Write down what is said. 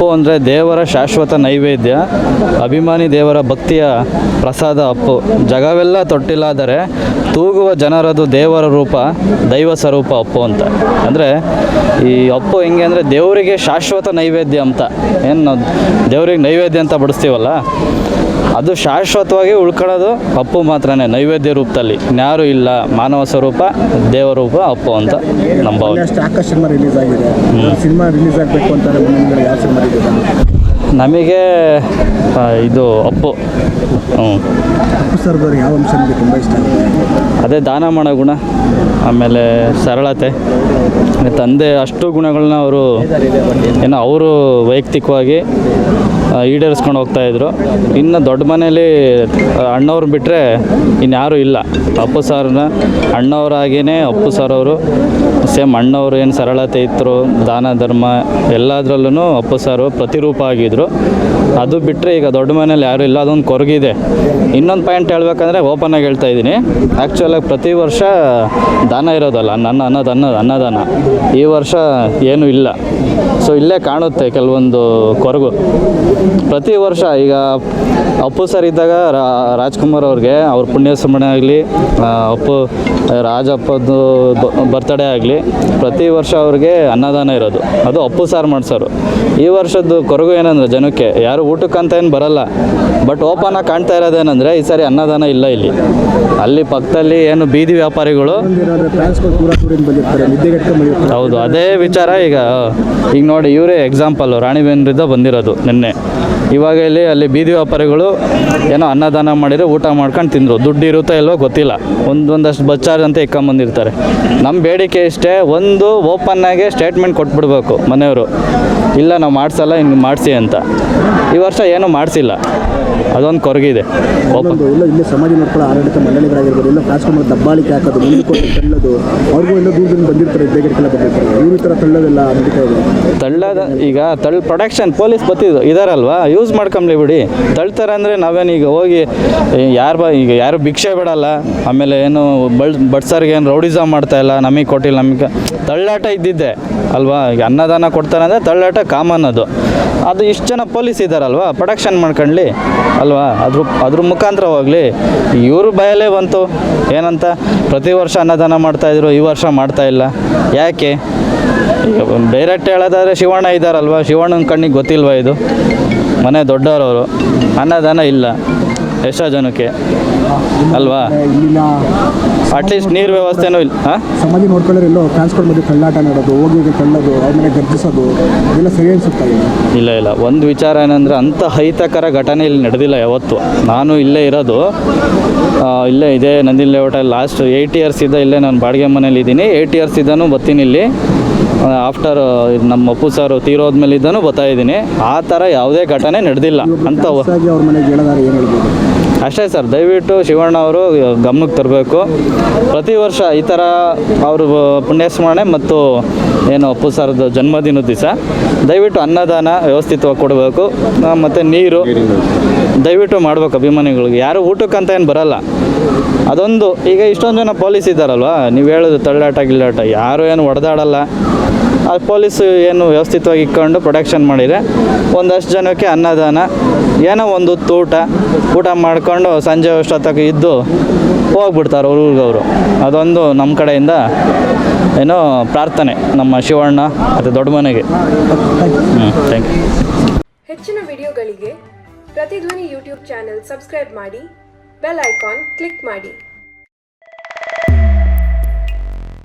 ಅಪ್ಪು ಅಂದರೆ ದೇವರ ಶಾಶ್ವತ ನೈವೇದ್ಯ, ಅಭಿಮಾನಿ ದೇವರ ಭಕ್ತಿಯ ಪ್ರಸಾದ ಅಪ್ಪು. ಜಗವೆಲ್ಲ ತೊಟ್ಟಿಲಾದರೆ ತೂಗುವ ಜನರದು ದೇವರ ರೂಪ, ದೈವ ಸ್ವರೂಪ ಅಪ್ಪು ಅಂತ. ಅಂದರೆ ಈ ಅಪ್ಪು ಹೆಂಗೆ ಅಂದರೆ ದೇವರಿಗೆ ಶಾಶ್ವತ ನೈವೇದ್ಯ ಅಂತ. ಏನು ದೇವರಿಗೆ ನೈವೇದ್ಯ ಅಂತ ಬಡಿಸ್ತೀವಲ್ಲ, ಅದು ಶಾಶ್ವತವಾಗಿ ಉಳ್ಕೊಳ್ಳೋದು ಅಪ್ಪು ಮಾತ್ರನೇ, ನೈವೇದ್ಯ ರೂಪದಲ್ಲಿ. ಇನ್ಯಾರೂ ಇಲ್ಲ. ಮಾನವ ಸ್ವರೂಪ ದೇವರೂಪ ಅಪ್ಪು ಅಂತ ನಮ್ಮ ಭಾವನೆ. ಆಕಾಶ್ ಸಿನಿಮಾ ರಿಲೀಸ್ ಆಗಿದೆ. ಸಿನಿಮಾ ರಿಲೀಸ್ ಆಗಬೇಕು ಅಂತಾರೆ. ಯಾವ ಸಿನಿಮಾ ನಮಗೆ ಇದು ಅಪ್ಪು. ಅಪ್ಪು ಸರ್ ಯಾವ ಅಂಶ ನಿಮಗೆ ತುಂಬ ಇಷ್ಟ ಆಗಿದೆ? ಅದೇ ದಾನ ಮಾಡೋ ಗುಣ, ಆಮೇಲೆ ಸರಳತೆ, ತಂದೆ ಅಷ್ಟು ಗುಣಗಳನ್ನ ಅವರು ಅವರು ವೈಯಕ್ತಿಕವಾಗಿ ಈಡೇರಿಸ್ಕೊಂಡು ಹೋಗ್ತಾಯಿದ್ರು. ಇನ್ನು ದೊಡ್ಡ ಮನೇಲಿ ಅಣ್ಣವ್ರು ಬಿಟ್ಟರೆ ಇನ್ಯಾರೂ ಇಲ್ಲ. ಅಪ್ಪು ಸಾರನ್ನ ಅಣ್ಣವರಾಗಿಯೇ ಅಪ್ಪು ಸರ್ ಅವರು ಸೇಮ್ ಅಣ್ಣವರು ಏನು ಸರಳತೆ ಇತ್ತು, ದಾನ ಧರ್ಮ ಎಲ್ಲದರಲ್ಲೂ ಅಪ್ಪು ಸಾರು ಪ್ರತಿರೂಪ ಆಗಿದ್ದರು. ಅದು ಬಿಟ್ಟರೆ ಈಗ ದೊಡ್ಡ ಮನೇಲಿ ಯಾರೂ ಇಲ್ಲ, ಅದೊಂದು ಕೊರಗಿದೆ. ಇನ್ನೊಂದು ಪಾಯಿಂಟ್ ಹೇಳ್ಬೇಕಂದ್ರೆ ಓಪನ್ನಾಗಿ ಹೇಳ್ತಾ ಇದ್ದೀನಿ, ಆ್ಯಕ್ಚುಲಾಗಿ ಪ್ರತಿ ವರ್ಷ ದಾನ ಇರೋದಲ್ಲ, ಅನ್ನದಾನ. ಈ ವರ್ಷ ಏನೂ ಇಲ್ಲ. ಸೊ ಇಲ್ಲೇ ಕಾಣುತ್ತೆ ಕೆಲವೊಂದು ಕೊರಗು. ಪ್ರತಿ ವರ್ಷ ಈಗ ಅಪ್ಪು ಸರ್ ಇದ್ದಾಗ ರಾಜ್ಕುಮಾರ್ ಅವ್ರಿಗೆ ಅವ್ರ ಪುಣ್ಯಸ್ಮರಣೆ ಆಗಲಿ, ಅಪ್ಪು ರಾಜಪ್ಪದ್ದು ಬರ್ತ್ಡೇ ಆಗಲಿ, ಪ್ರತಿ ವರ್ಷ ಅವ್ರಿಗೆ ಅನ್ನದಾನ ಇರೋದು. ಅದು ಅಪ್ಪು ಸಾರ್ ಮಾಡ್ಸೋರು. ಈ ವರ್ಷದ್ದು ಕೊರಗು ಏನಂದರೆ ಜನಕ್ಕೆ ಯಾರು ಊಟಕ್ಕಂತ ಏನು ಬರಲ್ಲ, ಬಟ್ ಓಪನಾಗಿ ಕಾಣ್ತಾ ಇರೋದೇನೆಂದರೆ ಈ ಸಾರಿ ಅನ್ನದಾನ ಇಲ್ಲ ಇಲ್ಲಿ. ಅಲ್ಲಿ ಪಕ್ಕದಲ್ಲಿ ಏನು ಬೀದಿ ವ್ಯಾಪಾರಿಗಳು, ಹೌದು ಅದೇ ವಿಚಾರ. ಈಗ ನೋಡಿ ಇವರೇ ಎಕ್ಸಾಂಪಲ್ಲು, ರಾಣಿಬೆನ್ನೂರಿಂದ ಬಂದಿರೋದು ನಿನ್ನೆ. ಇವಾಗ ಅಲ್ಲಿ ಬೀದಿ ವ್ಯಾಪಾರಿಗಳು ಏನೋ ಅನ್ನದಾನ ಮಾಡಿದರೆ ಊಟ ಮಾಡ್ಕೊಂಡು ತಿಂದರು. ದುಡ್ಡು ಇರುತ್ತೋ ಇಲ್ವೋ ಗೊತ್ತಿಲ್ಲ, ಒಂದಷ್ಟು ಬಚ್ಚಾರ್ಜ್ ಅಂತ ಇಕ್ಕೊಂಬಂದಿರ್ತಾರೆ. ನಮ್ಮ ಬೇಡಿಕೆ ಇಷ್ಟೇ, ಒಂದು ಓಪನ್ನಾಗೆ ಸ್ಟೇಟ್ಮೆಂಟ್ ಕೊಟ್ಬಿಡ್ಬೇಕು ಮನೆಯವರು, ಇಲ್ಲ ನಾವು ಮಾಡಿಸಲ್ಲ ಹಿಂಗೆ ಮಾಡಿಸಿ ಅಂತ. ಈ ವರ್ಷ ಏನೂ ಮಾಡಿಸಿಲ್ಲ, ಅದೊಂದು ಕೊರಗಿದೆ. ಇಲ್ಲಿ ಸಮಾಜ ನೋಡ್ಕೊಳ್ಳೋ ಆಡಳಿತ ಮಂಡಳಿಗಳಾಗಿರ್ಬೋದು, ಇಲ್ಲ ರಾಜ್ಕುಮಾರ್ ದಬ್ಬಾಳಿಕೆ ಹಾಕೋದು, ತಳ್ಳೋದು, ಅವ್ರಿಗೂ ಎಲ್ಲ ದೂರದಿಂದ ಬಂದಿರ್ತಾರೆ, ಬೇಗಡೆಲ್ಲ ಬಂದಿರ್ತಾರೆ. ಇವ್ರ ಈ ಥರ ತಳ್ಳೋದೆಲ್ಲ ನಡೀತಾ ಇದೆ. ತಳ್ಳೋದು ಈಗ ಪ್ರೊಡಕ್ಷನ್ ಪೊಲೀಸ್ ಬತ್ತಿದ್ದು ಇದಾರಲ್ವಾ, ಯೂಸ್ ಮಾಡ್ಕೊಂಬ್ಲಿ ಬಿಡಿ. ತಳ್ತಾರೆ ಅಂದರೆ ನಾವೇನೀಗ ಹೋಗಿ ಈಗ ಯಾರು ಭಿಕ್ಷೆ ಬಿಡಲ್ಲ, ಆಮೇಲೆ ಏನು ಬಡ್ಸರ್ಗೆ ಏನು ರೌಡಿಸಮ್ ಮಾಡ್ತಾಯಿಲ್ಲ, ನಮಗೆ ಕೊಟ್ಟಿಲ್ಲ, ನಮಗೆ ತಳ್ಳಾಟ ಇದ್ದಿದ್ದೆ ಅಲ್ವಾ. ಈಗ ಅನ್ನದಾನ ಕೊಡ್ತಾರೆ ಅಂದರೆ ತಳ್ಳಾಟ ಕಾಮನ್. ಅದು ಇಷ್ಟು ಜನ ಪೊಲೀಸ್ ಇದ್ದಾರಲ್ವಾ, ಪ್ರೊಡಕ್ಷನ್ ಮಾಡ್ಕೊಳ್ಳಿ ಅಲ್ವಾ, ಅದ್ರ ಮುಖಾಂತರ ಹೋಗಲಿ. ಇವ್ರ ಭಯಲ್ಲೇ ಬಂತು ಏನಂತ, ಪ್ರತಿ ವರ್ಷ ಅನ್ನದಾನ ಮಾಡ್ತಾಯಿದ್ರು, ಈ ವರ್ಷ ಮಾಡ್ತಾಯಿಲ್ಲ ಯಾಕೆ? ಈಗ ಡೈರೆಕ್ಟ್ ಹೇಳೋದಾದರೆ ಶಿವಣ್ಣ ಇದ್ದಾರಲ್ವ, ಶಿವಣ್ಣನ ಕಣ್ಣಿಗೆ ಗೊತ್ತಿಲ್ವ ಇದು? ಮನೆ ದೊಡ್ಡವರವರು, ಅನ್ನದಾನ ಇಲ್ಲ ಎಷ್ಟೋ ಜನಕ್ಕೆ ಅಲ್ವಾ. ಅಟ್ಲೀಸ್ಟ್ ನೀರು ವ್ಯವಸ್ಥೆನೂ ಇಲ್ಲ. ಸಮಾಜ ನೋಡ್ಕೊಳ್ಳೋರು ಎಲ್ಲೋ ಟ್ರಾನ್ಸ್ಪೋರ್ಟ್ ಮಧ್ಯೆ ತಳ್ಳಾಟ ಮಾಡೋದು, ಹೋಗಿ ತಳ್ಳೋದು, ಆಮೇಲೆ ಗರ್ಜಿಸೋದು, ಇದೆಲ್ಲ ಸರಿ ಅನ್ಸುತ್ತಾ? ಇಲ್ಲ ಒಂದು ವಿಚಾರ ಏನಂದರೆ, ಅಂಥ ಅಹಿತಕರ ಘಟನೆ ಇಲ್ಲಿ ನಡೆದಿಲ್ಲ ಯಾವತ್ತು. ನಾನು ಇಲ್ಲೇ ಇರೋದು, ಇಲ್ಲೇ ಇದೆ ನಂದಿನಿ ಲೇಔಟಲ್ಲಿ. ಲಾಸ್ಟ್ 8 years ಇದ್ದ ಇಲ್ಲೇ ನಾನು ಬಾಡಿಗೆ ಮನೇಲಿ ಇದ್ದೀನಿ. 8 years ಇದ್ದಾನು ಬರ್ತೀನಿ ಇಲ್ಲಿ. ಆಫ್ಟರ್ ನಮ್ಮ ಅಪ್ಪು ಸಾರು ತೀರೋದ್ಮೇಲೆ ಇದ್ದಾನು ಬರ್ತಾ ಇದ್ದೀನಿ. ಆ ಥರ ಯಾವುದೇ ಘಟನೆ ನಡೆದಿಲ್ಲ ಅಂತ ಅವ್ರ ಮನೆಗೆ ಹೇಳೋದಾರೆ ಏನು ಹೇಳ್ಬೋದು? ಅಷ್ಟೇ ಸರ್, ದಯವಿಟ್ಟು ಶಿವಣ್ಣ ಅವರು ಗಮನಕ್ಕೆ ತರಬೇಕು. ಪ್ರತಿ ವರ್ಷ ಈ ಥರ ಅವರು ಪುಣ್ಯಸ್ಮರಣೆ ಮತ್ತು ಏನು ಅಪ್ಪು ಸಾರ್ದು ಜನ್ಮದಿನದ ದಿವಸ ದಯವಿಟ್ಟು ಅನ್ನದಾನ ವ್ಯವಸ್ಥಿತವಾಗಿ ಕೊಡಬೇಕು. ಮತ್ತು ನೀರು ದಯವಿಟ್ಟು ಮಾಡ್ಬೇಕು ಅಭಿಮಾನಿಗಳಿಗೆ. ಯಾರು ಊಟಕ್ಕಂತ ಏನು ಬರಲ್ಲ, ಅದೊಂದು. ಈಗ ಇಷ್ಟೊಂದು ಜನ ಪೊಲೀಸ್ ಇದ್ದಾರಲ್ವ, ನೀವು ಹೇಳೋದು ತಳ್ಳಾಟ ಗಿಲ್ಲಾಟ, ಯಾರು ಏನು ಹೊಡೆದಾಡಲ್ಲ. ಆ ಪೊಲೀಸು ಏನು ವ್ಯವಸ್ಥಿತವಾಗಿ ಇಟ್ಕೊಂಡು ಪ್ರೊಡಕ್ಷನ್ ಮಾಡಿದರೆ ಒಂದಷ್ಟು ಜನಕ್ಕೆ ಅನ್ನದಾನ, ಏನೋ ಒಂದು ಊಟ ಮಾಡ್ಕೊಂಡು ಸಂಜೆ ಅಷ್ಟೊತ್ತಿಗೆ ಇದ್ದು ಹೋಗ್ಬಿಡ್ತಾರೆ ಊರಿಗವರು. ಅದೊಂದು ನಮ್ಮ ಕಡೆಯಿಂದ ಏನೋ ಪ್ರಾರ್ಥನೆ ನಮ್ಮ ಶಿವಣ್ಣ ಮತ್ತು ದೊಡ್ಡ ಮನೆಗೆ. Thank you. ಹೆಚ್ಚಿನ ವಿಡಿಯೋಗಳಿಗೆ ಪ್ರತಿಧ್ವನಿ ಯೂಟ್ಯೂಬ್ ಚಾನೆಲ್ ಸಬ್ಸ್ಕ್ರೈಬ್ ಮಾಡಿ, ಬೆಲ್ ಐಕಾನ್ ಕ್ಲಿಕ್ ಮಾಡಿ.